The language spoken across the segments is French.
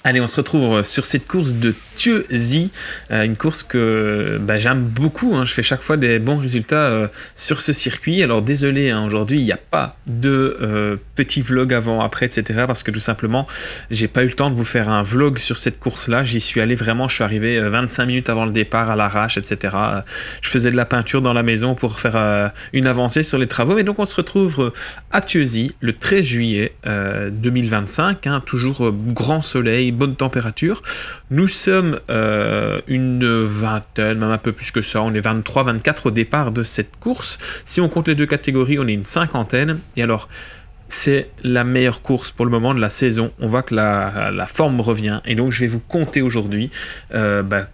Allez, on se retrouve sur cette course de Thieuzy, une course que j'aime beaucoup, hein. Je fais chaque fois des bons résultats sur ce circuit. Alors désolé, hein, aujourd'hui il n'y a pas de petit vlog avant, après, etc. Parce que tout simplement, j'ai pas eu le temps de vous faire un vlog sur cette course-là. J'y suis allé vraiment, je suis arrivé 25 minutes avant le départ à l'arrache, etc. Je faisais de la peinture dans la maison pour faire une avancée sur les travaux. Mais donc on se retrouve à Thieuzy le 13 juillet 2025, hein, toujours grand soleil, bonne température. Nous sommes une vingtaine, même un peu plus que ça, on est 23-24 au départ de cette course. Si on compte les deux catégories, on est une cinquantaine. Et alors, c'est la meilleure course pour le moment de la saison. On voit que la forme revient. Et donc, je vais vous conter aujourd'hui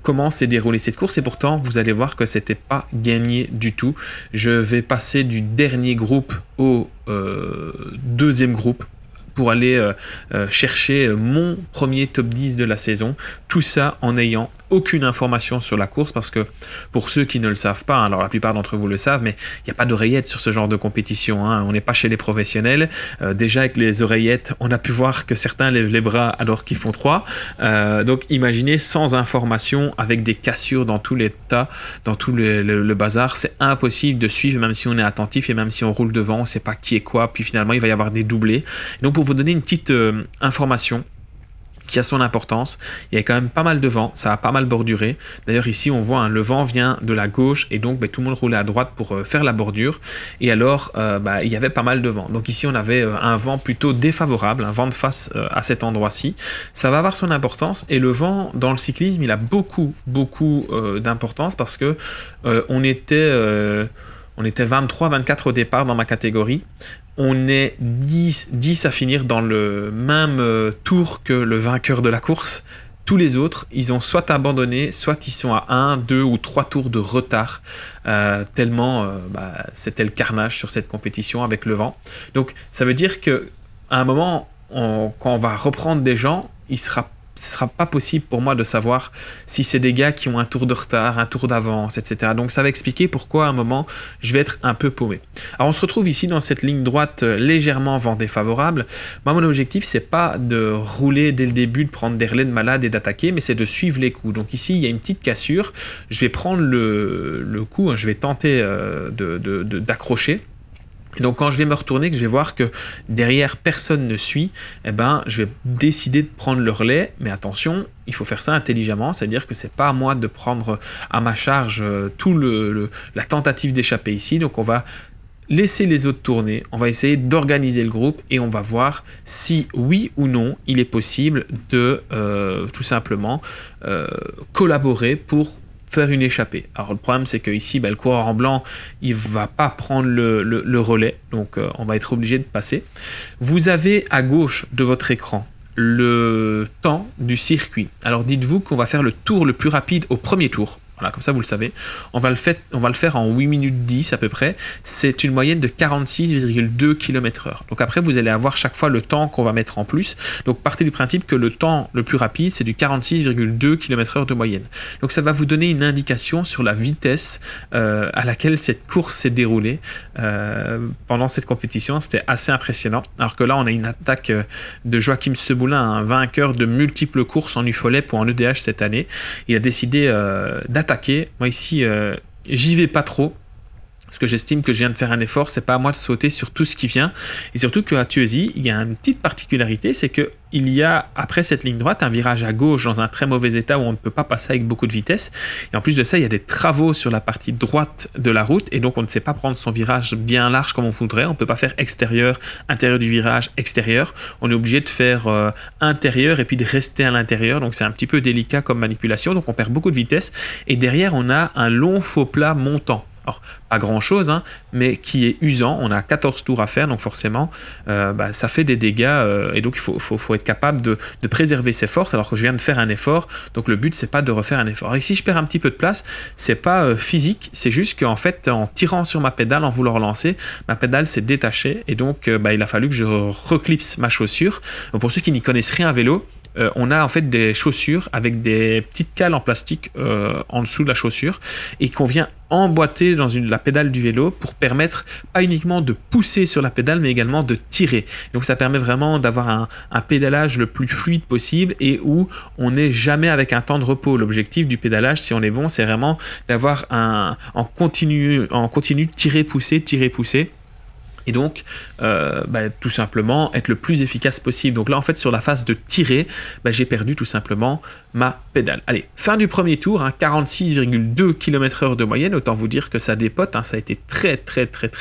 comment s'est déroulée cette course. Et pourtant, vous allez voir que c'était pas gagné du tout. Je vais passer du dernier groupe au deuxième groupe pour aller chercher mon premier top 10 de la saison. Tout ça en n'ayant aucune information sur la course, parce que pour ceux qui ne le savent pas, alors la plupart d'entre vous le savent, mais il n'y a pas d'oreillettes sur ce genre de compétition, hein. On n'est pas chez les professionnels. Déjà avec les oreillettes, on a pu voir que certains lèvent les bras alors qu'ils font 3. Donc imaginez sans information, avec des cassures dans tous les tas, dans tout le bazar, c'est impossible de suivre, même si on est attentif et même si on roule devant, on ne sait pas qui est quoi, puis finalement il va y avoir des doublés. Donc pour vous donner une petite information qui a son importance, il y a quand même pas mal de vent, ça a pas mal borduré. D'ailleurs ici on voit, hein, le vent vient de la gauche et donc tout le monde roulait à droite pour faire la bordure. Et alors il y avait pas mal de vent. Donc ici on avait un vent plutôt défavorable, un vent de face à cet endroit-ci. Ça va avoir son importance, et le vent dans le cyclisme il a beaucoup d'importance, parce que on était 23-24 au départ dans ma catégorie. On est 10 à finir dans le même tour que le vainqueur de la course. Tous les autres, ils ont soit abandonné, soit ils sont à 1, 2 ou 3 tours de retard, tellement c'était le carnage sur cette compétition avec le vent. Donc ça veut dire qu'à un moment, quand on va reprendre des gens, ce sera pas possible pour moi de savoir si c'est des gars qui ont un tour de retard, un tour d'avance, etc. Donc ça va expliquer pourquoi à un moment je vais être un peu paumé. Alors on se retrouve ici dans cette ligne droite légèrement vent défavorable. Moi mon objectif c'est pas de rouler dès le début, de prendre des relais de malade et d'attaquer, mais c'est de suivre les coups. Donc ici il y a une petite cassure, je vais prendre le coup, hein, je vais tenter d'accrocher. Et donc quand je vais me retourner, que je vais voir que derrière personne ne suit, je vais décider de prendre le relais. Mais attention, il faut faire ça intelligemment, c'est-à-dire que c'est pas à moi de prendre à ma charge la tentative d'échapper ici. Donc on va laisser les autres tourner, on va essayer d'organiser le groupe et on va voir si oui ou non il est possible de tout simplement collaborer pour faire une échappée. Alors le problème c'est que ici le coureur en blanc il va pas prendre le relais, donc on va être obligé de passer. Vous avez à gauche de votre écran le temps du circuit. Alors dites-vous qu'on va faire le tour le plus rapide au premier tour. Voilà, comme ça vous le savez. On va le faire en 8 minutes 10 à peu près. C'est une moyenne de 46,2 km/h. Donc après, vous allez avoir chaque fois le temps qu'on va mettre en plus. Donc partez du principe que le temps le plus rapide, c'est du 46,2 km/h de moyenne. Donc ça va vous donner une indication sur la vitesse à laquelle cette course s'est déroulée pendant cette compétition. C'était assez impressionnant. Alors que là, on a une attaque de Joachim Seboulin, un vainqueur de multiples courses en UFOLEP ou en EDH cette année. Il a décidé d'attaquer. Moi ici j'y vais pas trop, parce que j'estime que je viens de faire un effort, c'est pas à moi de sauter sur tout ce qui vient. Et surtout qu'à Thieuzy, il y a une petite particularité, c'est que il y a, après cette ligne droite, un virage à gauche dans un très mauvais état où on ne peut pas passer avec beaucoup de vitesse. Et en plus de ça, il y a des travaux sur la partie droite de la route, et donc on ne sait pas prendre son virage bien large comme on voudrait. On ne peut pas faire extérieur, intérieur du virage, extérieur. On est obligé de faire intérieur et puis de rester à l'intérieur. Donc c'est un petit peu délicat comme manipulation, donc on perd beaucoup de vitesse. Et derrière, on a un long faux plat montant. Alors, pas grand chose, hein, mais qui est usant. On a 14 tours à faire, donc forcément, ça fait des dégâts. Et donc, il faut être capable de préserver ses forces, alors que je viens de faire un effort. Donc, le but, c'est pas de refaire un effort. Et si je perds un petit peu de place, c'est pas physique, c'est juste qu'en fait, en tirant sur ma pédale, en voulant relancer, ma pédale s'est détachée. Et donc, il a fallu que je reclipse ma chaussure. Donc, pour ceux qui n'y connaissent rien à vélo, on a en fait des chaussures avec des petites cales en plastique en dessous de la chaussure et qu'on vient emboîter dans la pédale du vélo pour permettre pas uniquement de pousser sur la pédale mais également de tirer. Donc ça permet vraiment d'avoir un pédalage le plus fluide possible et où on n'est jamais avec un temps de repos. L'objectif du pédalage, si on est bon, c'est vraiment d'avoir en continu tirer, pousser. Et donc, tout simplement, être le plus efficace possible. Donc là, en fait, sur la phase de tirer, j'ai perdu tout simplement ma pédale. Allez, fin du premier tour, 46,2 km/h de moyenne. Autant vous dire que ça dépote. Ça a été très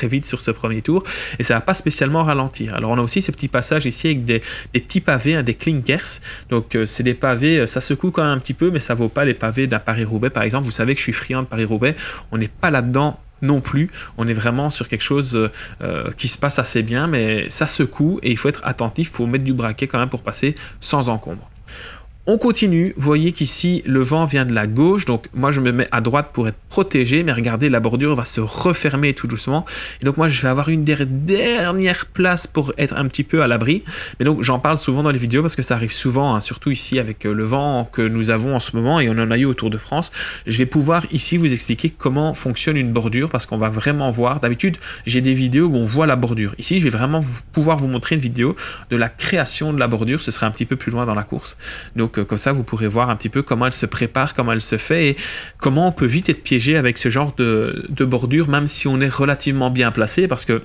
vite sur ce premier tour. Et ça ne va pas spécialement ralentir. Alors, on a aussi ce petit passage ici avec des petits pavés, des clinkers. Donc, c'est des pavés, ça secoue quand même un petit peu, mais ça ne vaut pas les pavés d'un Paris-Roubaix, par exemple. Vous savez que je suis friand de Paris-Roubaix. On n'est pas là-dedans non plus, on est vraiment sur quelque chose qui se passe assez bien, mais ça secoue et il faut être attentif, il faut mettre du braquet quand même pour passer sans encombre. On continue, vous voyez qu'ici le vent vient de la gauche, donc moi je me mets à droite pour être protégé, mais regardez, la bordure va se refermer tout doucement, et donc moi je vais avoir une des dernières places pour être un petit peu à l'abri, mais donc j'en parle souvent dans les vidéos parce que ça arrive souvent, surtout ici avec le vent que nous avons en ce moment, et on en a eu autour de France. Je vais pouvoir ici vous expliquer comment fonctionne une bordure, parce qu'on va vraiment voir, d'habitude j'ai des vidéos où on voit la bordure, ici je vais vraiment pouvoir vous montrer une vidéo de la création de la bordure, ce sera un petit peu plus loin dans la course, donc comme ça vous pourrez voir un petit peu comment elle se prépare, comment elle se fait et comment on peut vite être piégé avec ce genre de bordure, même si on est relativement bien placé, parce que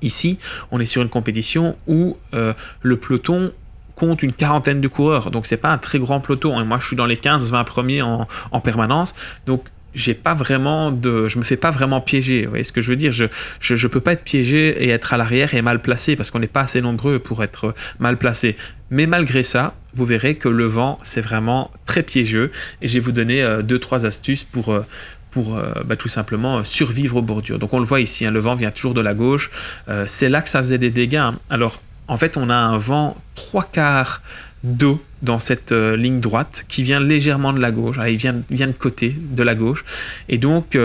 ici on est sur une compétition où le peloton compte une quarantaine de coureurs, donc c'est pas un très grand peloton, et moi je suis dans les 15-20 premiers en permanence, donc je me fais pas vraiment piéger, vous voyez ce que je veux dire, je peux pas être piégé et être à l'arrière et mal placé, parce qu'on n'est pas assez nombreux pour être mal placé. Mais malgré ça, vous verrez que le vent, c'est vraiment très piégeux, et je vais vous donner 2-3 astuces pour tout simplement survivre aux bordures. Donc on le voit ici, le vent vient toujours de la gauche, c'est là que ça faisait des dégâts. Alors en fait, on a un vent 3/4 d'eau dans cette ligne droite qui vient légèrement de la gauche. Alors, il vient de côté de la gauche, et donc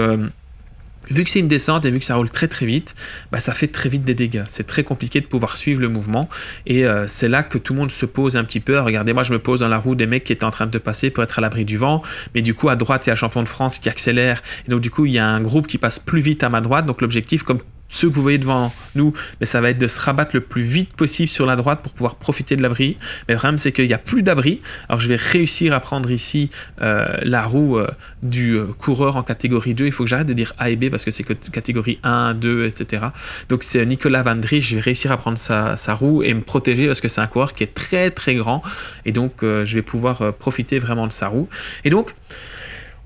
vu que c'est une descente et vu que ça roule très vite, ça fait très vite des dégâts. C'est très compliqué de pouvoir suivre le mouvement, et c'est là que tout le monde se pose un petit peu. Regardez, moi je me pose dans la roue des mecs qui étaient en train de passer pour être à l'abri du vent, mais du coup à droite il y a un champion de France qui accélère, et donc du coup il y a un groupe qui passe plus vite à ma droite, donc l'objectif, comme ceux que vous voyez devant nous, mais ça va être de se rabattre le plus vite possible sur la droite pour pouvoir profiter de l'abri. Mais le problème, c'est qu'il n'y a plus d'abri. Alors je vais réussir à prendre ici la roue du coureur en catégorie 2. Il faut que j'arrête de dire A et B parce que c'est que catégorie 1, 2, etc. Donc c'est Nicolas Van Dries. Je vais réussir à prendre sa roue et me protéger parce que c'est un coureur qui est très grand, et donc je vais pouvoir profiter vraiment de sa roue. Et donc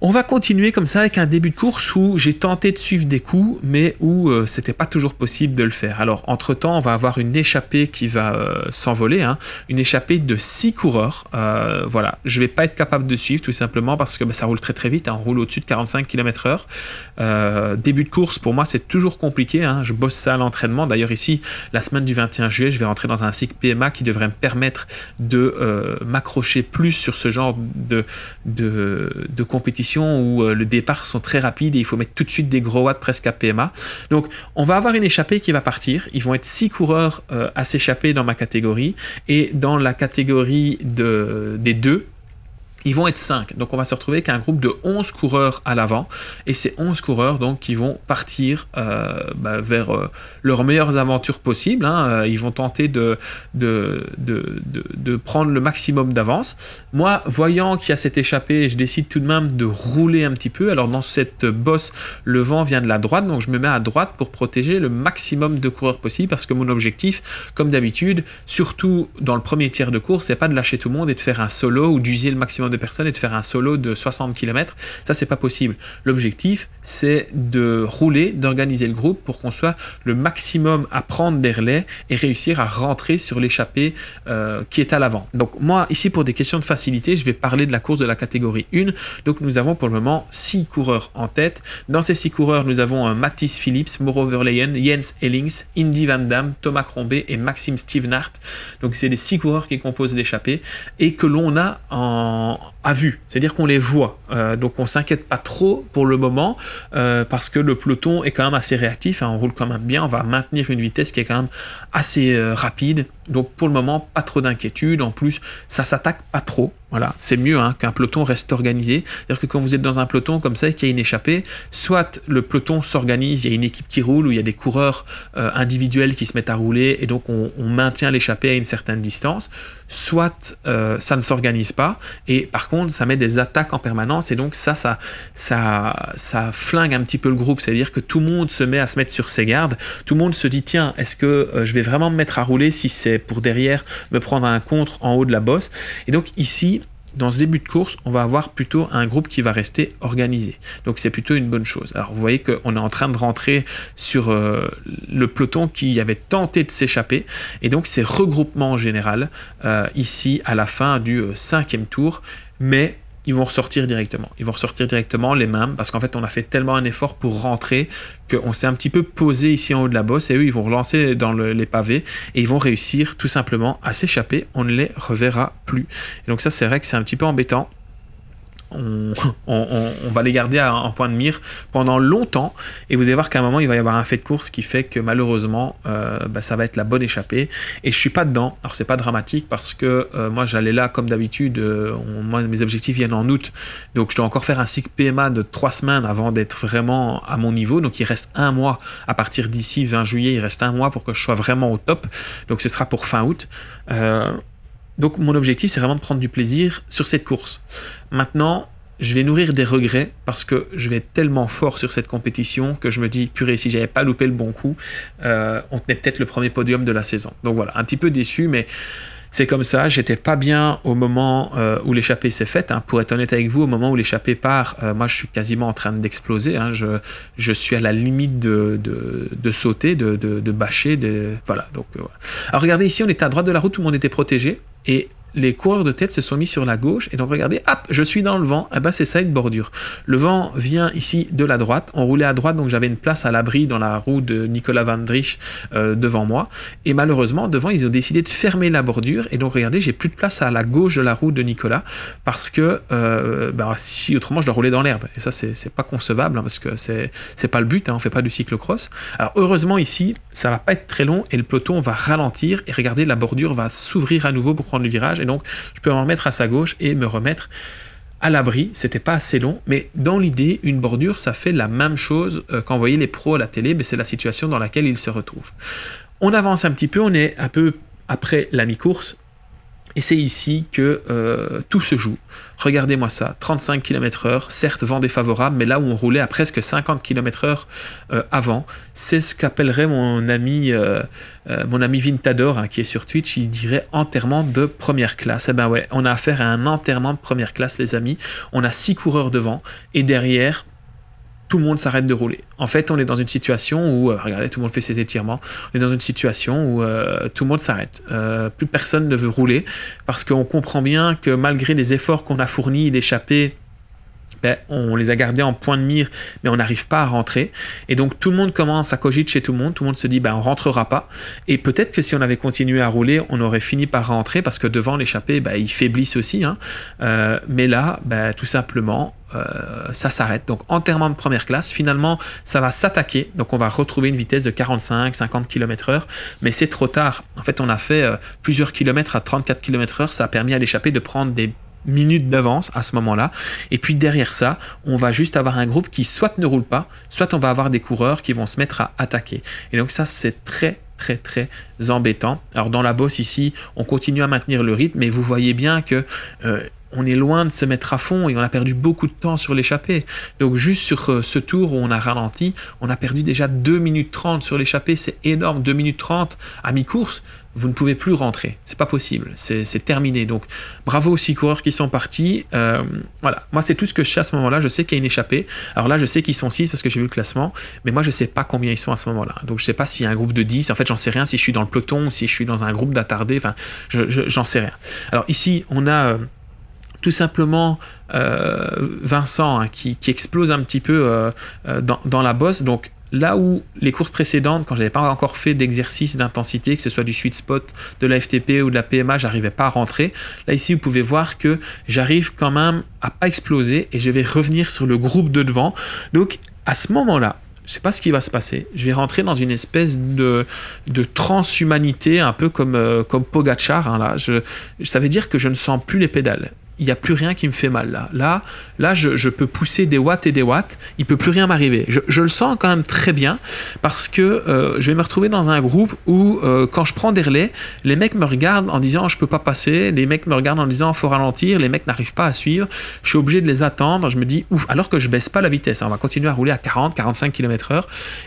on va continuer comme ça avec un début de course où j'ai tenté de suivre des coups, mais où c'était pas toujours possible de le faire. Alors entre temps, on va avoir une échappée qui va s'envoler, une échappée de 6 coureurs. Voilà, je vais pas être capable de suivre tout simplement parce que ça roule très vite, on roule au-dessus de 45 km/h. Début de course, pour moi, c'est toujours compliqué, je bosse ça à l'entraînement. D'ailleurs ici, la semaine du 21 juillet, je vais rentrer dans un cycle PMA qui devrait me permettre de m'accrocher plus sur ce genre de compétition où le départ sont très rapides et il faut mettre tout de suite des gros watts presque à PMA. Donc on va avoir une échappée qui va partir. Ils vont être 6 coureurs à s'échapper dans ma catégorie, et dans la catégorie des 2, ils vont être 5. Donc on va se retrouver avec un groupe de 11 coureurs à l'avant, et ces 11 coureurs donc qui vont partir vers leurs meilleures aventures possibles. Ils vont tenter de prendre le maximum d'avance. Moi, voyant qu'il y a cette échappée, je décide tout de même de rouler un petit peu. Alors dans cette bosse, le vent vient de la droite, donc je me mets à droite pour protéger le maximum de coureurs possible, parce que mon objectif, comme d'habitude, surtout dans le premier tiers de course, c'est pas de lâcher tout le monde et de faire un solo ou d'user le maximum de personnes et de faire un solo de 60 km. Ça, c'est pas possible. L'objectif, c'est de rouler, d'organiser le groupe pour qu'on soit le maximum à prendre des relais et réussir à rentrer sur l'échappée qui est à l'avant. Donc moi, ici, pour des questions de facilité, je vais parler de la course de la catégorie 1. Donc nous avons pour le moment 6 coureurs en tête. Dans ces 6 coureurs, nous avons Mathis Philips, Mauro Verleyen, Jens Ellings, Indy Van Damme, Thomas Crombé et Maxime Stevenart. Donc c'est les 6 coureurs qui composent l'échappée et que l'on a à vue, c'est-à-dire qu'on les voit. Donc on s'inquiète pas trop pour le moment parce que le peloton est quand même assez réactif, on roule quand même bien, on va maintenir une vitesse qui est quand même assez rapide, Donc pour le moment, pas trop d'inquiétude. En plus, ça s'attaque pas trop. Voilà, c'est mieux qu'un peloton reste organisé. C'est-à-dire que quand vous êtes dans un peloton comme ça et qu'il y a une échappée, soit le peloton s'organise, il y a une équipe qui roule, ou il y a des coureurs individuels qui se mettent à rouler, et donc on maintient l'échappée à une certaine distance, soit ça ne s'organise pas, et par contre ça met des attaques en permanence, et donc ça flingue un petit peu le groupe. C'est-à-dire que tout le monde se met à se mettre sur ses gardes, tout le monde se dit tiens, est-ce que je vais vraiment me mettre à rouler si c'est pour derrière me prendre un contre en haut de la bosse. Et donc ici, dans ce début de course, on va avoir plutôt un groupe qui va rester organisé. Donc c'est plutôt une bonne chose. Alors vous voyez qu'on est en train de rentrer sur le peloton qui avait tenté de s'échapper, et donc c'est regroupement en général ici à la fin du 5e tour, mais ils vont ressortir directement. Ils vont ressortir directement les mêmes, parce qu'en fait on a fait tellement un effort pour rentrer qu'on s'est un petit peu posé ici en haut de la bosse, et eux ils vont relancer dans les pavés et ils vont réussir tout simplement à s'échapper. On ne les reverra plus. Et donc ça, c'est vrai que c'est un petit peu embêtant. On va les garder en point de mire pendant longtemps, et vous allez voir qu'à un moment il va y avoir un fait de course qui fait que malheureusement ça va être la bonne échappée, et je suis pas dedans. Alors c'est pas dramatique, parce que moi j'allais là comme d'habitude. Moi mes objectifs viennent en août, donc je dois encore faire un cycle PMA de 3 semaines avant d'être vraiment à mon niveau. Donc il reste un mois à partir d'ici 20 juillet, il reste un mois pour que je sois vraiment au top, donc ce sera pour fin août. Donc mon objectif, c'est vraiment de prendre du plaisir sur cette course. Maintenant, je vais nourrir des regrets, parce que je vais être tellement fort sur cette compétition que je me dis, purée, si j'avais pas loupé le bon coup, on tenait peut-être le premier podium de la saison. Donc voilà, un petit peu déçu, mais c'est comme ça. J'étais pas bien au moment où l'échappée s'est faite. Pour être honnête avec vous, au moment où l'échappée part, moi je suis quasiment en train d'exploser. Je suis à la limite de sauter, de bâcher. Voilà, donc voilà. Alors regardez, ici on était à droite de la route, tout le monde était protégé, et les coureurs de tête se sont mis sur la gauche, et donc regardez, hop, je suis dans le vent. C'est ça une bordure. Le vent vient ici de la droite, on roulait à droite, donc j'avais une place à l'abri dans la roue de Nicolas Van Driesch devant moi, et malheureusement devant ils ont décidé de fermer la bordure, et donc regardez, j'ai plus de place à la gauche de la roue de Nicolas, parce que si autrement je dois rouler dans l'herbe, et ça c'est pas concevable, parce que c'est pas le but, on fait pas du cyclocross. Alors heureusement ici ça va pas être très long, et le peloton va ralentir, et regardez, la bordure va s'ouvrir à nouveau pour prendre le virage, et donc je peux me remettre à sa gauche et me remettre à l'abri. C'était pas assez long, mais dans l'idée, une bordure, ça fait la même chose quand vous voyez les pros à la télé, c'est la situation dans laquelle ils se retrouvent. On avance un petit peu, on est un peu après la mi-course, et c'est ici que tout se joue. Regardez-moi ça, 35 km/h, certes vent défavorable, mais là où on roulait à presque 50 km/h avant, c'est ce qu'appellerait mon ami Vintador, qui est sur Twitch, il dirait enterrement de première classe. Ouais, on a affaire à un enterrement de première classe, les amis. On a 6 coureurs devant, et derrière, tout le monde s'arrête de rouler. En fait, on est dans une situation où, regardez, tout le monde fait ses étirements, on est dans une situation où tout le monde s'arrête. Plus personne ne veut rouler, parce qu'on comprend bien que malgré les efforts qu'on a fournis, l'échappée, on les a gardés en point de mire, mais on n'arrive pas à rentrer. Et donc tout le monde commence à cogiter chez tout le monde se dit on rentrera pas. Et peut-être que si on avait continué à rouler, on aurait fini par rentrer, parce que devant l'échappée, ils faiblissent aussi. Mais là, tout simplement, ça s'arrête. Donc enterrement de première classe, finalement ça va s'attaquer, donc on va retrouver une vitesse de 45-50 km/h, mais c'est trop tard. En fait, on a fait plusieurs kilomètres à 34 km/h, ça a permis à l'échappée de prendre des minutes d'avance à ce moment-là, et puis derrière ça, on va juste avoir un groupe qui soit ne roule pas, soit on va avoir des coureurs qui vont se mettre à attaquer. Et donc ça, c'est très embêtant. Alors dans la bosse ici, on continue à maintenir le rythme, mais vous voyez bien que on est loin de se mettre à fond, et on a perdu beaucoup de temps sur l'échappée. Donc juste sur ce tour où on a ralenti, on a perdu déjà 2 minutes 30 sur l'échappée. C'est énorme, 2 minutes 30 à mi-course. Vous ne pouvez plus rentrer, c'est pas possible, c'est terminé. Donc bravo aux 6 coureurs qui sont partis. Voilà, moi c'est tout ce que je sais à ce moment-là. Je sais qu'il y a une échappée. Alors là, je sais qu'ils sont 6 parce que j'ai vu le classement, mais moi je sais pas combien ils sont à ce moment-là. Donc je sais pas s'il y a un groupe de 10. En fait, j'en sais rien si je suis dans le peloton ou si je suis dans un groupe d'attardés. Enfin, j'en sais rien. Alors ici, on a tout simplement Vincent qui explose un petit peu dans la bosse. Donc là où les courses précédentes, quand j'avais pas encore fait d'exercice d'intensité, que ce soit du sweet spot, de la FTP ou de la PMA, j'arrivais pas à rentrer. Là ici, vous pouvez voir que j'arrive quand même à pas exploser, et je vais revenir sur le groupe de devant. Donc à ce moment-là, je sais pas ce qui va se passer. Je vais rentrer dans une espèce de transhumanité, un peu comme Pogacar. Hein, là. Ça veut dire que je ne sens plus les pédales. Il n'y a plus rien qui me fait mal là. Là, je peux pousser des watts et des watts. Il ne peut plus rien m'arriver. Je le sens quand même très bien parce que je vais me retrouver dans un groupe où quand je prends des relais, les mecs me regardent en disant je peux pas passer. Les mecs me regardent en disant faut ralentir. Les mecs n'arrivent pas à suivre. Je suis obligé de les attendre. Je me dis ouf, alors que je baisse pas la vitesse. On va continuer à rouler à 40-45 km/h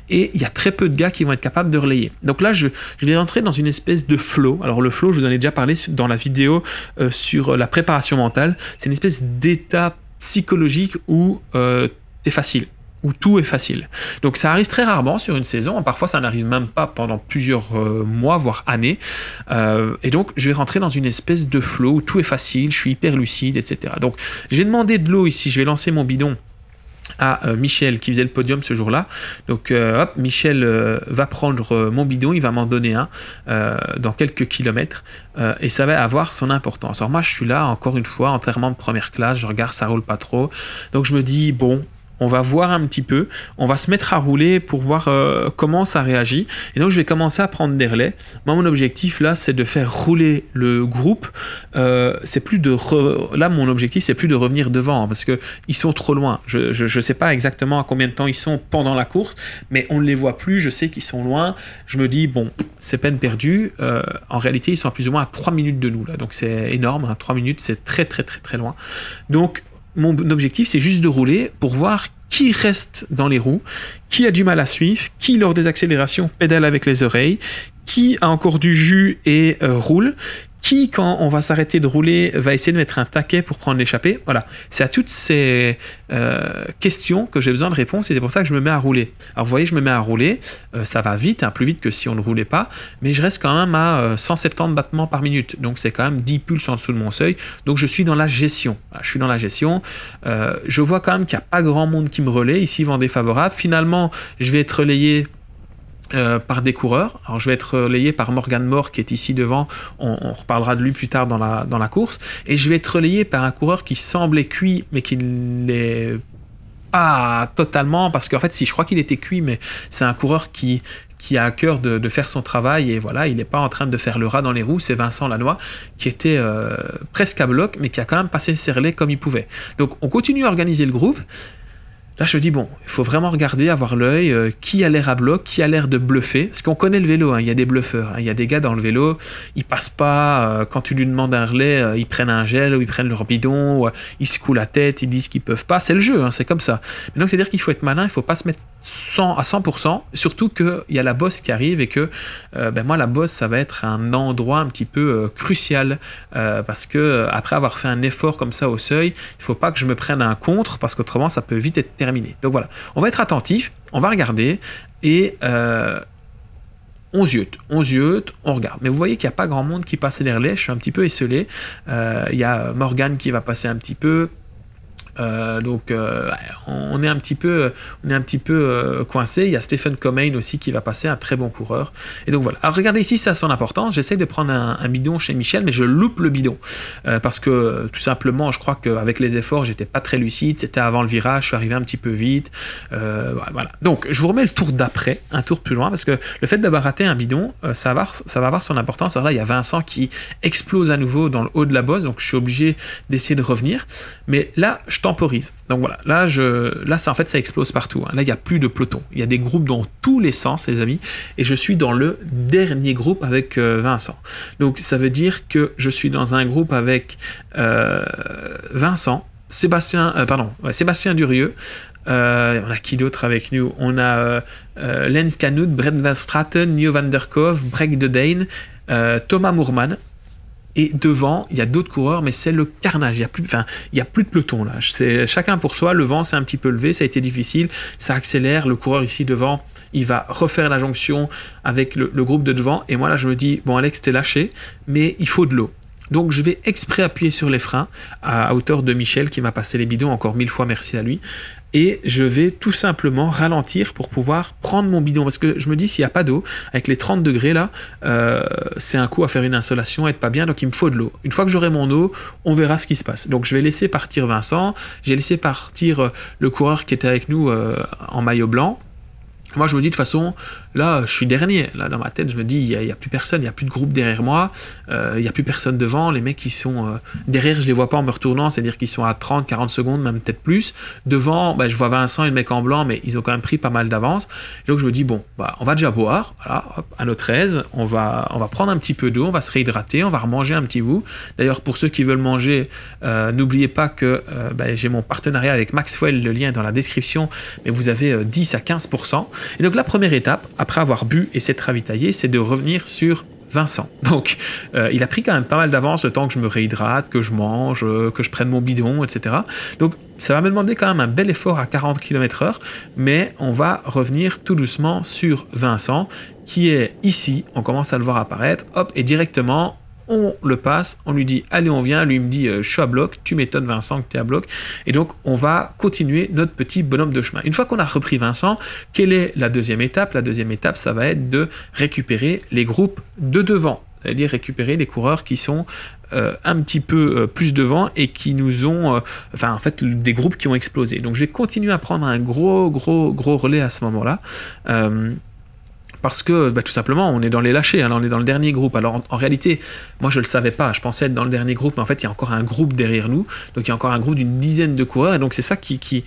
et il y a très peu de gars qui vont être capables de relayer. Donc là, je vais rentrer dans une espèce de flow. Alors le flow, je vous en ai déjà parlé dans la vidéo sur la préparation mentale. C'est une espèce d'état psychologique où c'est facile, où tout est facile. Donc ça arrive très rarement sur une saison, parfois ça n'arrive même pas pendant plusieurs mois, voire années, et donc je vais rentrer dans une espèce de flow où tout est facile, je suis hyper lucide, etc. Donc je vais demander de l'eau ici, je vais lancer mon bidon à Michel qui faisait le podium ce jour-là. Donc hop, Michel va prendre mon bidon, il va m'en donner un dans quelques kilomètres et ça va avoir son importance. Alors moi je suis là encore une fois, enterrement de première classe, je regarde, ça roule pas trop. Donc je me dis bon, on va voir un petit peu, on va se mettre à rouler pour voir comment ça réagit. Et donc je vais commencer à prendre des relais. Moi mon objectif là c'est de faire rouler le groupe. C'est plus de là mon objectif c'est plus de revenir devant hein, parce que ils sont trop loin. Je sais pas exactement à combien de temps ils sont pendant la course, mais on ne les voit plus. Je sais qu'ils sont loin. Je me dis bon c'est peine perdue. En réalité ils sont à plus ou moins à 3 minutes de nous là, donc c'est énorme. Hein, 3 minutes c'est très loin. Donc mon objectif, c'est juste de rouler pour voir qui reste dans les roues, qui a du mal à suivre, qui, lors des accélérations, pédale avec les oreilles, qui a encore du jus et roule, qui, quand on va s'arrêter de rouler, va essayer de mettre un taquet pour prendre l'échappée. Voilà, c'est à toutes ces questions que j'ai besoin de réponses et c'est pour ça que je me mets à rouler. Alors vous voyez, je me mets à rouler, ça va vite, hein, plus vite que si on ne roulait pas, mais je reste quand même à 170 battements par minute, donc c'est quand même 10 pulses en dessous de mon seuil, donc je suis dans la gestion. Voilà, je suis dans la gestion, je vois quand même qu'il n'y a pas grand monde qui me relaie, ici vent défavorable, finalement je vais être relayé par des coureurs. Alors je vais être relayé par Morgan Moore qui est ici devant, on reparlera de lui plus tard dans la course, et je vais être relayé par un coureur qui semblait cuit mais qui ne l'est pas totalement, parce qu'en fait si je crois qu'il était cuit, mais c'est un coureur qui a à cœur de faire son travail, et voilà, il n'est pas en train de faire le rat dans les roues. C'est Vincent Lanois qui était presque à bloc mais qui a quand même passé ses relais comme il pouvait. Donc on continue à organiser le groupe. Là, je me dis, bon, il faut vraiment regarder, avoir l'œil, qui a l'air à bloc, qui a l'air de bluffer. Parce qu'on connaît le vélo, hein, il y a des bluffeurs. Hein, il y a des gars dans le vélo, ils passent pas, quand tu lui demandes un relais, ils prennent un gel, ou ils prennent leur bidon, ou ils secouent la tête, ils disent qu'ils peuvent pas. C'est le jeu, hein, c'est comme ça. Mais donc, c'est-à-dire qu'il faut être malin, il faut pas se mettre à 100%, surtout qu'il y a la bosse qui arrive et que, moi, la bosse, ça va être un endroit un petit peu crucial, parce que après avoir fait un effort comme ça au seuil, il faut pas que je me prenne un contre, parce qu'autrement, ça peut vite être terminé. Donc voilà, on va être attentif, on va regarder et on ziote, on regarde. Mais vous voyez qu'il n'y a pas grand monde qui passe les relais, je suis un petit peu esselé. Il y a Morgan qui va passer un petit peu. On est un petit peu coincé. Il y a Stephen Comain aussi qui va passer, un très bon coureur. Et donc voilà. Alors regardez ici, ça a son importance. J'essaie de prendre un bidon chez Michel, mais je loupe le bidon parce que tout simplement, je crois qu'avec les efforts, j'étais pas très lucide. C'était avant le virage, je suis arrivé un petit peu vite. Voilà. Donc je vous remets le tour d'après, un tour plus loin, parce que le fait d'avoir raté un bidon, ça va avoir son importance. Alors là, il y a Vincent qui explose à nouveau dans le haut de la bosse, donc je suis obligé d'essayer de revenir. Mais là, je temporise. Donc voilà, là ça, en fait, ça explose partout. Hein. Là, il n'y a plus de peloton. Il y a des groupes dans tous les sens, les amis. Et je suis dans le dernier groupe avec Vincent. Donc, ça veut dire que je suis dans un groupe avec Vincent, Sébastien Durieux. On a qui d'autre avec nous? On a Lens Canut, Brent Verstraeten, Nio van der Kove, Breck de Dane, Thomas Moorman. Et devant, il y a d'autres coureurs, mais c'est le carnage. Il y a plus de peloton là. C'est chacun pour soi. Le vent s'est un petit peu levé, ça a été difficile. Ça accélère. Le coureur ici devant, il va refaire la jonction avec le groupe de devant. Et moi là, je me dis, bon Alex, t'es lâché, mais il faut de l'eau. Donc je vais exprès appuyer sur les freins à hauteur de Michel qui m'a passé les bidons, encore 1000 fois merci à lui, et je vais tout simplement ralentir pour pouvoir prendre mon bidon, parce que je me dis s'il n'y a pas d'eau, avec les 30 degrés là, c'est un coup à faire une insolation, être pas bien, donc il me faut de l'eau. Une fois que j'aurai mon eau, on verra ce qui se passe. Donc je vais laisser partir Vincent, j'ai laissé partir le coureur qui était avec nous en maillot blanc, Moi, je me dis, de toute façon, là, je suis dernier. Là, dans ma tête, je me dis, il n'y a plus personne, il n'y a plus de groupe derrière moi, il n'y a plus personne devant. Les mecs qui sont derrière, je ne les vois pas en me retournant, c'est-à-dire qu'ils sont à 30, 40 secondes, même peut-être plus. Devant, je vois Vincent et le mec en blanc, mais ils ont quand même pris pas mal d'avance. Et donc, je me dis, bon, on va déjà boire, voilà, hop, à notre aise, on va prendre un petit peu d'eau, on va se réhydrater, on va remanger un petit bout. D'ailleurs, pour ceux qui veulent manger, n'oubliez pas que j'ai mon partenariat avec Maxwell, le lien est dans la description, mais vous avez 10 à 15%. Et donc la première étape, après avoir bu et s'être ravitaillé, c'est de revenir sur Vincent. Donc il a pris quand même pas mal d'avance le temps que je me réhydrate, que je mange, que je prenne mon bidon, etc. Donc ça va me demander quand même un bel effort à 40 km/h, mais on va revenir tout doucement sur Vincent, qui est ici, on commence à le voir apparaître, hop, et directement on le passe, on lui dit allez on vient, lui il me dit je suis à bloc, tu m'étonnes Vincent que tu es à bloc, et donc on va continuer notre petit bonhomme de chemin. Une fois qu'on a repris Vincent, quelle est la deuxième étape? La deuxième étape, ça va être de récupérer les groupes de devant, c'est-à-dire récupérer les coureurs qui sont un petit peu plus devant et qui nous ont, en fait des groupes qui ont explosé. Donc je vais continuer à prendre un gros relais à ce moment-là. Parce que tout simplement on est dans les lâchés, hein, on est dans le dernier groupe. Alors en réalité, moi je le savais pas, je pensais être dans le dernier groupe, mais en fait il y a encore un groupe derrière nous, donc il y a encore un groupe d'une dizaine de coureurs, et donc c'est ça qui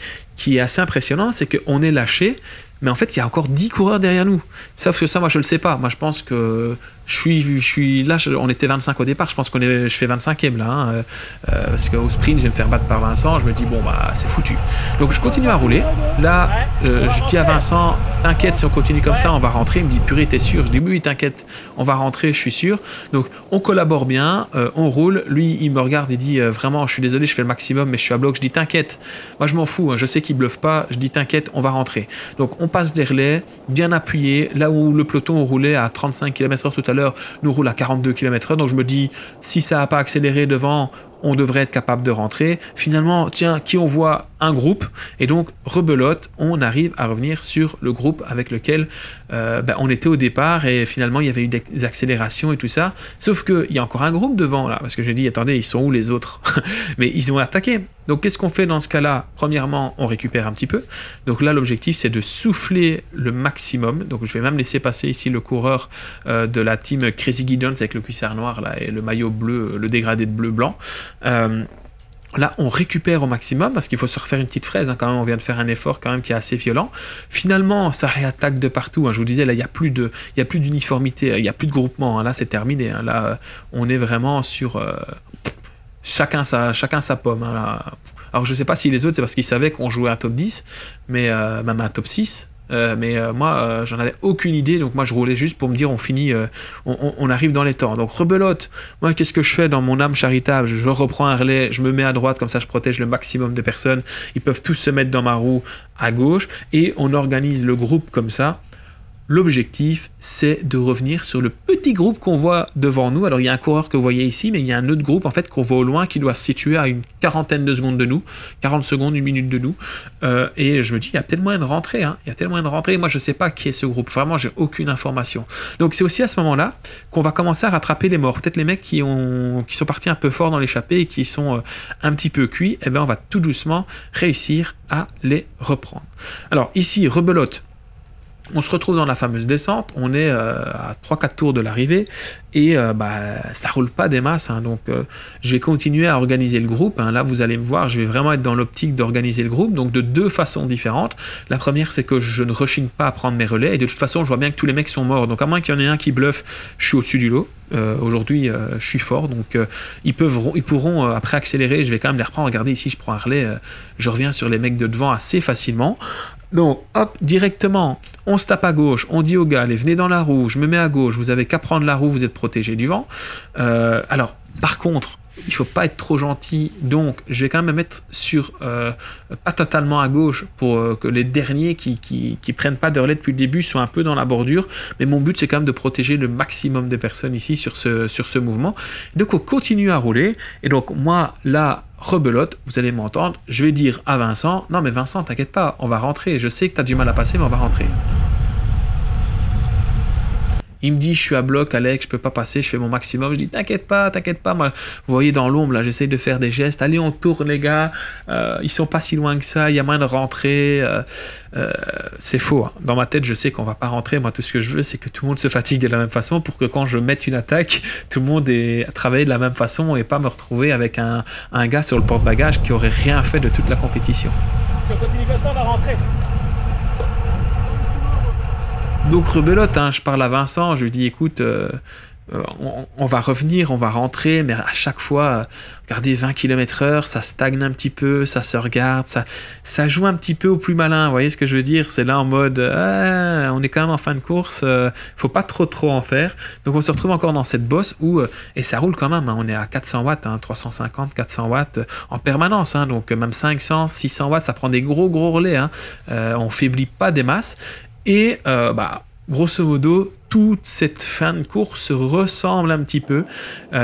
est assez impressionnant, c'est qu'on est lâché, mais en fait il y a encore 10 coureurs derrière nous. Sauf que ça, moi je le sais pas, moi je pense que je suis là, on était 25 au départ, je pense je fais 25e là, hein, parce qu'au sprint je vais me faire battre par Vincent, je me dis bon c'est foutu. Donc je continue à rouler, là je dis à Vincent, t'inquiète, si on continue comme ça on va rentrer, il me dit purée t'es sûr? Je dis oui t'inquiète, on va rentrer, je suis sûr. Donc on collabore bien, on roule, lui il me regarde, il dit vraiment je suis désolé, je fais le maximum mais je suis à bloc, je dis t'inquiète, moi je m'en fous, hein, je sais qu'il bluffe pas, je dis t'inquiète, on va rentrer. Donc on passe des relais, bien appuyé, là où le peloton roulait à 35 km/h tout à l'heure, nous roule à 42 km/h, donc je me dis si ça n'a pas accéléré devant, on devrait être capable de rentrer. Finalement, tiens, qui on voit un groupe, et donc rebelote, on arrive à revenir sur le groupe avec lequel on était au départ, et finalement il y avait eu des accélérations et tout ça, sauf qu'il y a encore un groupe devant là, parce que j'ai dit attendez, ils sont où les autres? Mais ils ont attaqué. Donc qu'est-ce qu'on fait dans ce cas-là? Premièrement, on récupère un petit peu. Donc là l'objectif c'est de souffler le maximum. Donc je vais même laisser passer ici le coureur de la team Crazy Giddens avec le cuissard noir là et le maillot bleu, le dégradé de bleu-blanc. Là, on récupère au maximum parce qu'il faut se refaire une petite fraise, hein, quand même. On vient de faire un effort quand même qui est assez violent. Finalement, ça réattaque de partout, hein. Je vous disais, là, il n'y a plus d'uniformité, il n'y a plus de groupement, hein. Là, c'est terminé, hein. Là, on est vraiment sur chacun sa pomme, hein, là. Alors, je ne sais pas si les autres, c'est parce qu'ils savaient qu'on jouait un top 10, mais même un top 6. Moi, j'en avais aucune idée, donc moi je roulais juste pour me dire on finit, on arrive dans les temps. Donc rebelote, moi qu'est-ce que je fais dans mon âme charitable? Je reprends un relais, je me mets à droite, comme ça je protège le maximum de personnes, ils peuvent tous se mettre dans ma roue à gauche, et on organise le groupe comme ça. L'objectif, c'est de revenir sur le petit groupe qu'on voit devant nous. Alors, il y a un coureur que vous voyez ici, mais il y a un autre groupe en fait qu'on voit au loin qui doit se situer à une quarantaine de secondes de nous, 40 secondes, une minute de nous. Et je me dis, il y a peut-être moyen de rentrer. Hein. Il y a peut-être moyen de rentrer. Moi, je ne sais pas qui est ce groupe. Vraiment, j'ai aucune information. Donc, c'est aussi à ce moment-là qu'on va commencer à rattraper les morts. Peut-être les mecs qui sont partis un peu fort dans l'échappée et qui sont un petit peu cuits. Eh bien, on va tout doucement réussir à les reprendre. Alors, ici, rebelote. On se retrouve dans la fameuse descente, on est à 3-4 tours de l'arrivée et ça roule pas des masses, hein, donc je vais continuer à organiser le groupe, hein. Là vous allez me voir, je vais vraiment être dans l'optique d'organiser le groupe, donc de deux façons différentes. La première c'est que je ne rechigne pas à prendre mes relais et de toute façon je vois bien que tous les mecs sont morts, donc à moins qu'il y en ait un qui bluffe, je suis au-dessus du lot. Aujourd'hui je suis fort, donc ils pourront après accélérer, je vais quand même les reprendre. Regardez ici, je prends un relais, je reviens sur les mecs de devant assez facilement. Donc, hop, directement, on se tape à gauche, on dit aux gars, allez, venez dans la roue, je me mets à gauche, vous avez qu'à prendre la roue, vous êtes protégé du vent. Alors, par contre, il ne faut pas être trop gentil, donc je vais quand même me mettre sur, pas totalement à gauche, pour que les derniers qui prennent pas de relais depuis le début soient un peu dans la bordure, mais mon but c'est quand même de protéger le maximum de personnes ici sur ce mouvement. Donc on continue à rouler, et donc moi là, rebelote, vous allez m'entendre, je vais dire à Vincent, non mais Vincent t'inquiète pas, on va rentrer, je sais que tu as du mal à passer mais on va rentrer. Il me dit, je suis à bloc, Alex, je peux pas passer, je fais mon maximum. Je dis, t'inquiète pas, moi, vous voyez dans l'ombre, là, j'essaye de faire des gestes. Allez, on tourne, les gars. Ils sont pas si loin que ça, il y a moyen de rentrer. C'est faux. Hein. Dans ma tête, je sais qu'on va pas rentrer. Moi, tout ce que je veux, c'est que tout le monde se fatigue de la même façon pour que quand je mette une attaque, tout le monde ait travaillé de la même façon et pas me retrouver avec un gars sur le porte-bagages qui aurait rien fait de toute la compétition. Si on continue comme ça, on va rentrer. Donc rebelote, hein, je parle à Vincent, je lui dis écoute, on va revenir, on va rentrer, mais à chaque fois, regardez 20 km/h, ça stagne un petit peu, ça se regarde, ça joue un petit peu au plus malin, vous voyez ce que je veux dire? C'est là en mode, on est quand même en fin de course, faut pas trop en faire. Donc on se retrouve encore dans cette bosse où, et ça roule quand même, hein, on est à 400 watts, hein, 350, 400 watts en permanence, hein, donc même 500, 600 watts, ça prend des gros relais, hein, on faiblit pas des masses. Et grosso modo, toute cette fin de course ressemble un petit peu.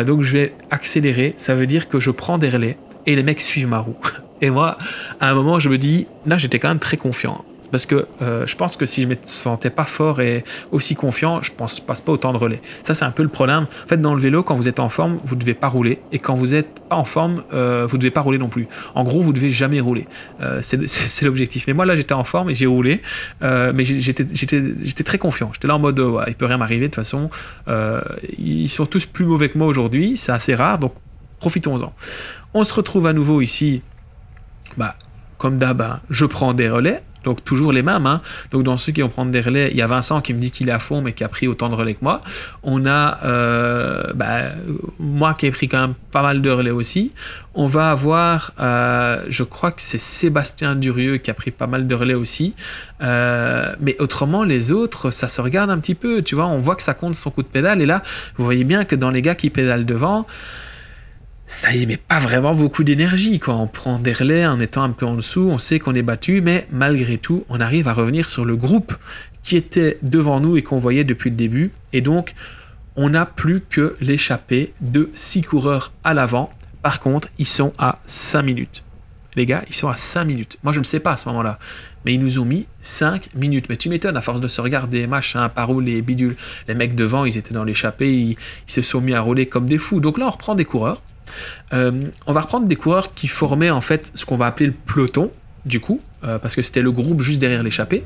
Donc je vais accélérer. Ça veut dire que je prends des relais et les mecs suivent ma roue. Et moi, à un moment, je me dis, là, j'étais quand même très confiant. Parce que je pense que si je ne me sentais pas fort et aussi confiant, je ne passe pas autant de relais. Ça, c'est un peu le problème. En fait, dans le vélo, quand vous êtes en forme, vous ne devez pas rouler. Et quand vous n'êtes pas en forme, vous ne devez pas rouler non plus. En gros, vous ne devez jamais rouler. C'est l'objectif. Mais moi, là, j'étais en forme et j'ai roulé. Mais j'étais très confiant. J'étais là en mode, il ne peut rien m'arriver de toute façon. Ils sont tous plus mauvais que moi aujourd'hui. C'est assez rare. Donc, profitons-en. On se retrouve à nouveau ici. Comme d'hab, je prends des relais. Donc toujours les mêmes, hein. Donc dans ceux qui vont prendre des relais, il y a Vincent qui me dit qu'il est à fond mais qui a pris autant de relais que moi. On a moi qui ai pris quand même pas mal de relais aussi. On va avoir, je crois que c'est Sébastien Durieux qui a pris pas mal de relais aussi. Mais autrement les autres, ça se regarde un petit peu, tu vois. On voit que ça compte son coup de pédale et là, vous voyez bien que dans les gars qui pédalent devant, ça y met pas vraiment beaucoup d'énergie, quoi. On prend des relais en étant un peu en dessous, on sait qu'on est battu, mais malgré tout, on arrive à revenir sur le groupe qui était devant nous et qu'on voyait depuis le début. Et donc, on n'a plus que l'échappée de 6 coureurs à l'avant. Par contre, ils sont à 5 minutes. Les gars, ils sont à 5 minutes. Moi, je ne le sais pas à ce moment-là. Mais ils nous ont mis 5 minutes. Mais tu m'étonnes, à force de se regarder, machin, par où les bidules, les mecs devant, ils étaient dans l'échappée, ils se sont mis à rouler comme des fous. Donc là, on reprend des coureurs. On va reprendre des coureurs qui formaient en fait ce qu'on va appeler le peloton du coup, parce que c'était le groupe juste derrière l'échappée,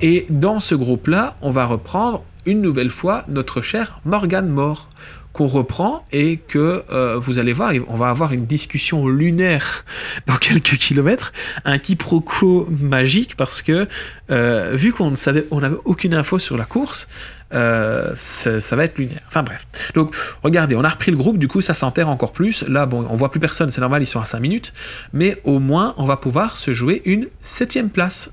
et dans ce groupe là on va reprendre une nouvelle fois notre cher Morgan Mort qu'on reprend et que vous allez voir, on va avoir une discussion lunaire dans quelques kilomètres, un quiproquo magique parce que vu qu'on n'avait aucune info sur la course, ça va être lunaire. Enfin bref. Donc regardez, on a repris le groupe, du coup ça s'enterre encore plus. Là bon, on voit plus personne, c'est normal, ils sont à 5 minutes, mais au moins on va pouvoir se jouer une 7e place.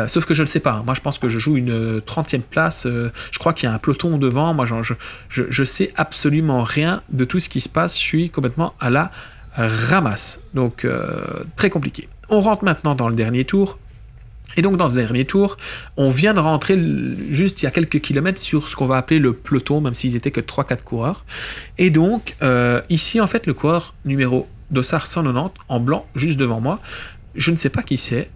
Sauf que je ne le sais pas. Moi je pense que je joue une 30e place. Je crois qu'il y a un peloton devant. Moi je sais absolument rien de tout ce qui se passe. Je suis complètement à la ramasse. Donc très compliqué. On rentre maintenant dans le dernier tour. Et donc dans ce dernier tour, on vient de rentrer juste il y a quelques kilomètres sur ce qu'on va appeler le peloton, même s'ils étaient que 3-4 coureurs. Et donc ici en fait le coureur numéro Dossard 190 en blanc juste devant moi, je ne sais pas qui c'est,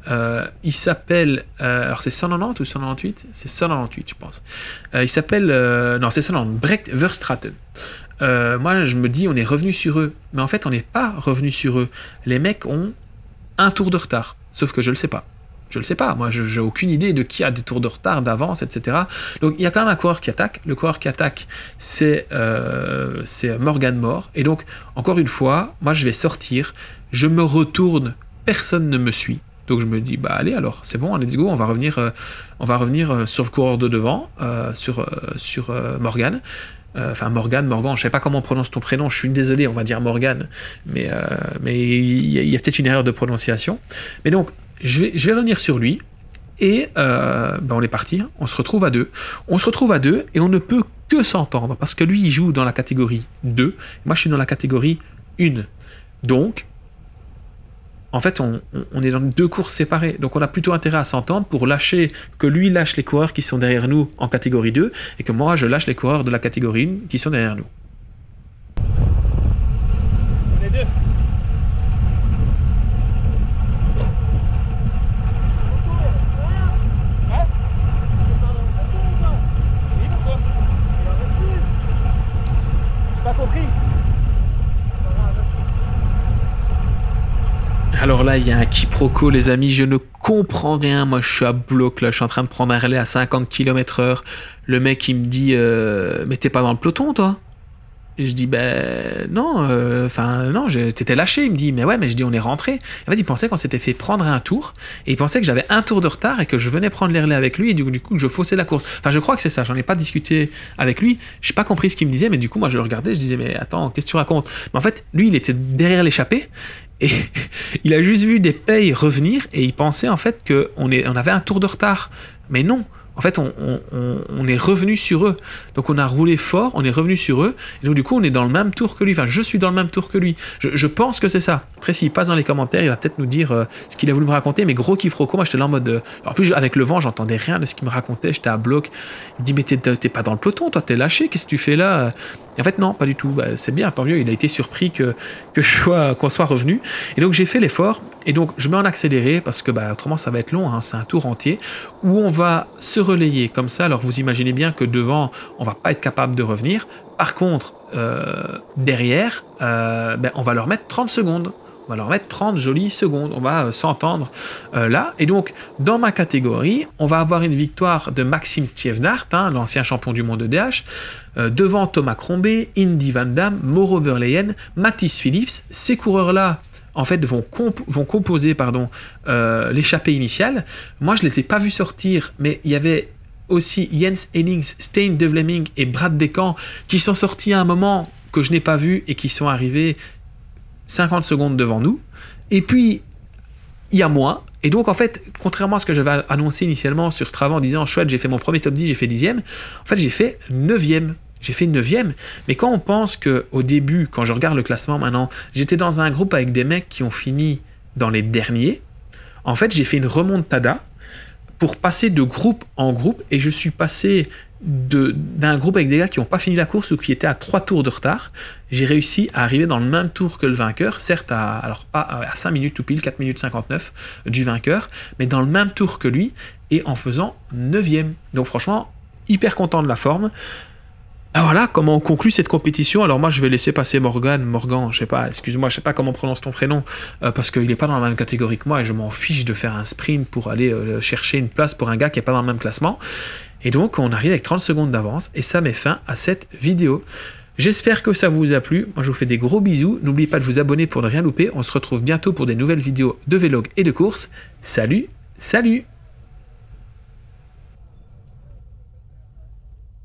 il s'appelle, alors c'est 190 ou 198 ? C'est 198 je pense. Il s'appelle, non c'est 190, Brecht Verstraeten. Moi je me dis on est revenu sur eux, mais en fait on n'est pas revenu sur eux. Les mecs ont un tour de retard, sauf que je le sais pas. Je le sais pas, moi j'ai aucune idée de qui a des tours de retard, d'avance, etc. Donc il y a quand même un coureur qui attaque. Le coureur qui attaque, c'est Morgan Mort. Et donc, encore une fois, moi je vais sortir, je me retourne, personne ne me suit. Donc je me dis, bah allez alors, c'est bon, let's go, on va revenir sur le coureur de devant, sur Morgan. Enfin Morgan, je sais pas comment on prononce ton prénom, je suis désolé, on va dire Morgan, mais il y a peut-être une erreur de prononciation. Mais donc, je vais revenir sur lui, et on est parti, hein, on se retrouve à deux. On se retrouve à deux, et on ne peut que s'entendre, parce que lui, il joue dans la catégorie 2, moi je suis dans la catégorie 1. Donc, en fait, on est dans 2 courses séparées, donc on a plutôt intérêt à s'entendre pour lâcher, que lui lâche les coureurs qui sont derrière nous en catégorie 2, et que moi, je lâche les coureurs de la catégorie 1 qui sont derrière nous. Les deux. Alors là, il y a un quiproquo, les amis, je ne comprends rien. Moi, je suis à bloc, là, je suis en train de prendre un relais à 50 km/h. Le mec, il me dit mais t'es pas dans le peloton, toi? Et je dis ben non, non, t'étais lâché. Il me dit mais ouais, mais je dis on est rentré. En fait, il pensait qu'on s'était fait prendre un tour et il pensait que j'avais un tour de retard et que je venais prendre les relais avec lui et du coup que je faussais la course. Enfin, je crois que c'est ça. J'en ai pas discuté avec lui. J'ai pas compris ce qu'il me disait, mais du coup moi je le regardais, je disais mais attends, qu'est-ce que tu racontes? Mais en fait, lui, il était derrière l'échappée. Et il a juste vu des payes revenir et il pensait en fait qu'on avait un tour de retard. Mais non, en fait on est revenu sur eux. Donc on a roulé fort, on est revenu sur eux. Et donc du coup on est dans le même tour que lui. Enfin je suis dans le même tour que lui. Je pense que c'est ça. Après s'il passe dans les commentaires, il va peut-être nous dire ce qu'il a voulu me raconter. Mais gros quiproquo, moi j'étais là en mode... En plus avec le vent, j'entendais rien de ce qu'il me racontait. J'étais à bloc. Il me dit mais t'es pas dans le peloton, toi t'es lâché, qu'est-ce que tu fais là? Et en fait non, pas du tout. Bah, c'est bien, tant mieux, il a été surpris qu'on soit revenu. Et donc j'ai fait l'effort, et donc je mets en accéléré, parce que autrement ça va être long, hein, c'est un tour entier, où on va se relayer comme ça. Alors vous imaginez bien que devant, on va pas être capable de revenir. Par contre, derrière, on va leur mettre 30 secondes. On va leur mettre 30 jolies secondes, on va s'entendre là. Et donc, dans ma catégorie, on va avoir une victoire de Maxime Stjevenart, l'ancien champion du monde de DH, devant Thomas Crombé, Indy Van Damme, Mauro Verleyen, Mathis Phillips. Ces coureurs-là, en fait, vont composer l'échappée initiale. Moi, je ne les ai pas vus sortir, mais il y avait aussi Jens Ennings, Stein De Vleming et Brad Decan qui sont sortis à un moment que je n'ai pas vu et qui sont arrivés 50 secondes devant nous. Et puis, il y a moi. Et donc, en fait, contrairement à ce que j'avais annoncé initialement sur Strava en disant « Chouette, j'ai fait mon premier top 10, j'ai fait 10e », en fait, j'ai fait 9e. J'ai fait 9e. Mais quand on pense qu'au début, quand je regarde le classement maintenant, j'étais dans un groupe avec des mecs qui ont fini dans les derniers, en fait, j'ai fait une remontada pour passer de groupe en groupe, et je suis passé d'un groupe avec des gars qui n'ont pas fini la course ou qui étaient à 3 tours de retard. J'ai réussi à arriver dans le même tour que le vainqueur, certes pas à 5 minutes tout pile, 4 minutes 59 du vainqueur, mais dans le même tour que lui et en faisant 9e. Donc franchement, hyper content de la forme. Ah voilà comment on conclut cette compétition. Alors moi je vais laisser passer Morgan, je sais pas, excuse-moi, je sais pas comment on prononce ton prénom, parce qu'il est pas dans la même catégorie que moi et je m'en fiche de faire un sprint pour aller chercher une place pour un gars qui est pas dans le même classement. Et donc on arrive avec 30 secondes d'avance et ça met fin à cette vidéo. J'espère que ça vous a plu. Moi je vous fais des gros bisous. N'oubliez pas de vous abonner pour ne rien louper. On se retrouve bientôt pour des nouvelles vidéos de vlog et de courses. Salut, salut!